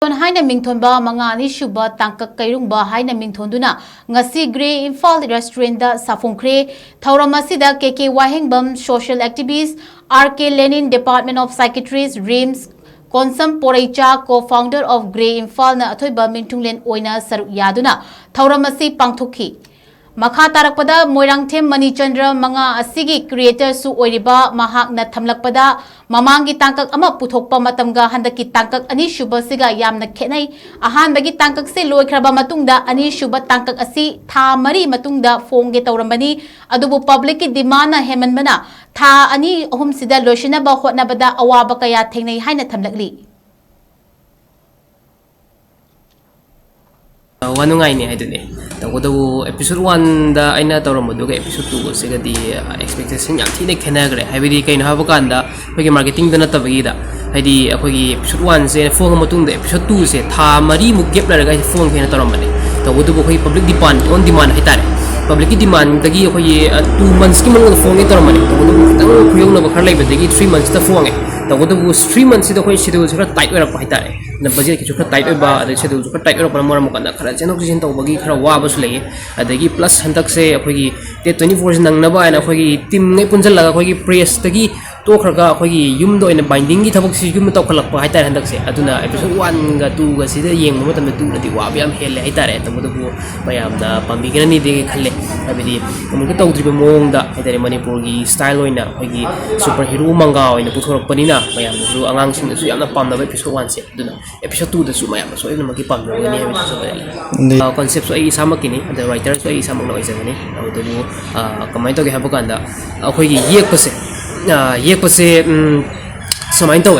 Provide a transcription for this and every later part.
Sayon Haina Mingthonba Manga Anisuba Tangkak Keirungba Haina Mingthonduna Ngasi Grey Imphal restaurant da SAFONGKHRE Thauramasida KK Wahengbam social activist RK Lenin Department of Psychiatrist RIMS Konsam Poraicha co-founder of Grey Imphal na athoiba mingtunglen oina saruk yaduna Thauramasi pangthokhi Makha tarakpada Moirangthem Manichandra Manga asigi creator su oiriba mahak na thamlakpada mamangi tangkak ama puthokpa matamga handaki tangkak Anisuba siga yamna khenai ahanbagi tangkak se loikraba matungda Anisuba tangkak asi tha mari matungda fongge tawrambani adubu public ki demand na hemanbana tha ani ahum sida loishina ba hotnabada awaba kaya thengnai haina thamlakli Wanungai ni idune. Tahu episode 1 da aina tahu ramadu ke episode 2 sega di expectation yang thine kena gre. Habis kain haba kanda bagi marketing dana tabagi da. Hadi bagi episode 1 se phone matung da episode 2 se tha mari mu gap la ga phone kena tahu ramane. Tahu bagi public demand on demand hitare. Public demand dagi bagi 2 months ki mang phone tahu ramane. Tahu tang kuyong na bakar lai dagi 3 months ta phone tahu 3 months itu schedule sudah tight orang hitare. Na budget ki chukra tight ba ada schedule chukra tight orang mara mukanda khara channel ki tahu bagi khara wa bas lagi adagi plus hantak se akhoi te 24 nang na ba na akhoi team ngai punjal laga akhoi press tagi to khraga akhoi yum do ina binding ki thabak si yum taw khalak pa haitare hantak se aduna episode 1 ga 2 ga sida yeng mo tam 2 nadi wa biam hele haitare tamu du bayam da pambi gina ni de khalle abidi tamu ko taw driba mong da haitare manipur gi style oina akhoi superhero manga oina puthorok panina bayam du angang sing su yamna pamna episode 1 se aduna episode 2 da su mayam so ina magi pam ni episode concept so ai sama kini the writer so ai sama no isagani adu comment to ge habukanda akhoi gi yek pase samain to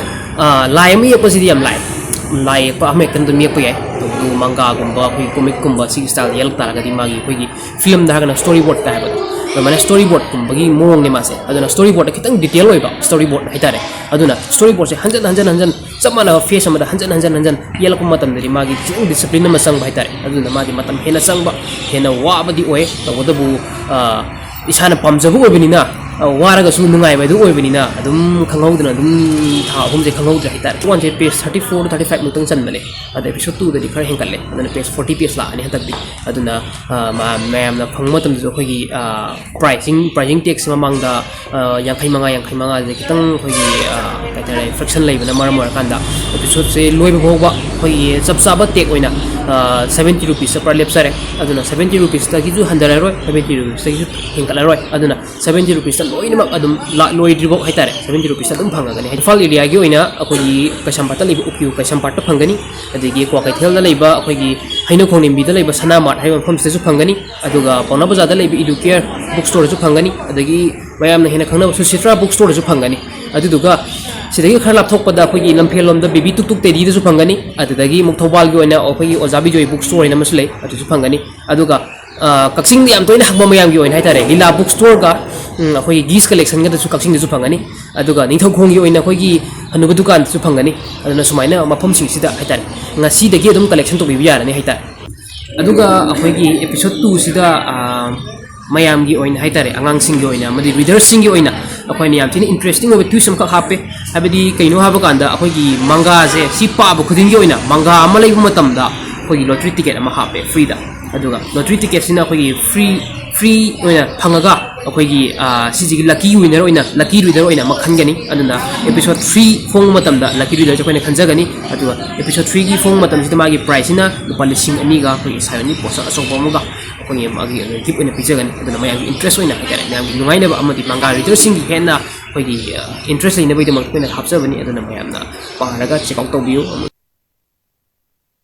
lai mi yek pase diam lai pa ame kan dum yek pa du manga gumba akhoi comic gumba si style yel ta ga di magi akhoi gi film da ga storyboard ta ba mana storyboard kumbagi mong ni mase aduna storyboard kitang detail oi ba storyboard haitare aduna storyboard se hanjan samana face amada hanjan yel kum matam dari magi jing discipline ma sang ba haitare aduna magi matam hena sang ba hena wa ba di oi tawodabu isana pamjabu oi binina waraga su nungai ba du oi binina adum khanghaudna dum tha hum je khanghaudra hitar one je page 34 to 35 mutang chan male ada episode 2 da dikhar hengkalle aduna page 40 page la ani hatak di aduna ma'am na phangmatam jo khoi gi pricing tax mamang da yang manga je kitang khoi gi kaitare fraction lai bana mar kanda episode se loi ba ba khoi chap chaba tek oina 70 rupees per lepsare aduna 70 rupees ta gi ju 100 roi 70 rupees ta gi hengkala roi aduna 70 rupees loinak adum loi dribo haitare 70 rupees adum phangagani Imphal area gi oina akoi kasampata leiba upyu kasampata phangani adigi kwa kaithel da leiba akoi haina khongnembi da leiba sana mart haiba phom se su phangani aduga pauna bazaar da leiba educare bookstore su phangani adigi mayam na hena khangna su sitra bookstore su phangani aduduga sidagi khar lapthokpada akoi lamphel lom da baby tuk tedi da su phangani adudagi mukthobal gi oina akoi ojabi joy bookstore ina masulei adu su phangani aduga kaksing di am toina hakba mayam gi oina haitare lila bookstore ga akoi gis collection ga su kaksing su phangani aduga ningthau khong gi oina akoi gi hanuba dukan su phangani aduna sumaina mafam sing sida haitare ngasi dagi adum collection to bi yarani haitare aduga akoi gi episode 2 sida mayam gi oina haitare angang sing gi oina madi reader sing gi oina akoi ni yam tin interesting oba twist am ka hape habidi kaino haba kanda akoi gi manga je si pa ba khudin gi oina manga amalai matam da akoi gi lottery ticket ama hape free da aduga lottery ticket sina akoi free oina phangaga akoi gi siji lucky winner oina lucky reader oina makhan gani aduna episode 3 phone matam da lucky reader jakoi khanja gani aduga episode 3 gi phone matam sida magi price ina lupa lising ani ga akoi sayoni posa asoba muga akoi magi tip oina pijagani aduna mayang interest oina haitare mayang gi nungai na ba amadi manga reader sing gi hena akoi gi interest ina bai de mak koina hapsa bani aduna mayam na paraga check out to biu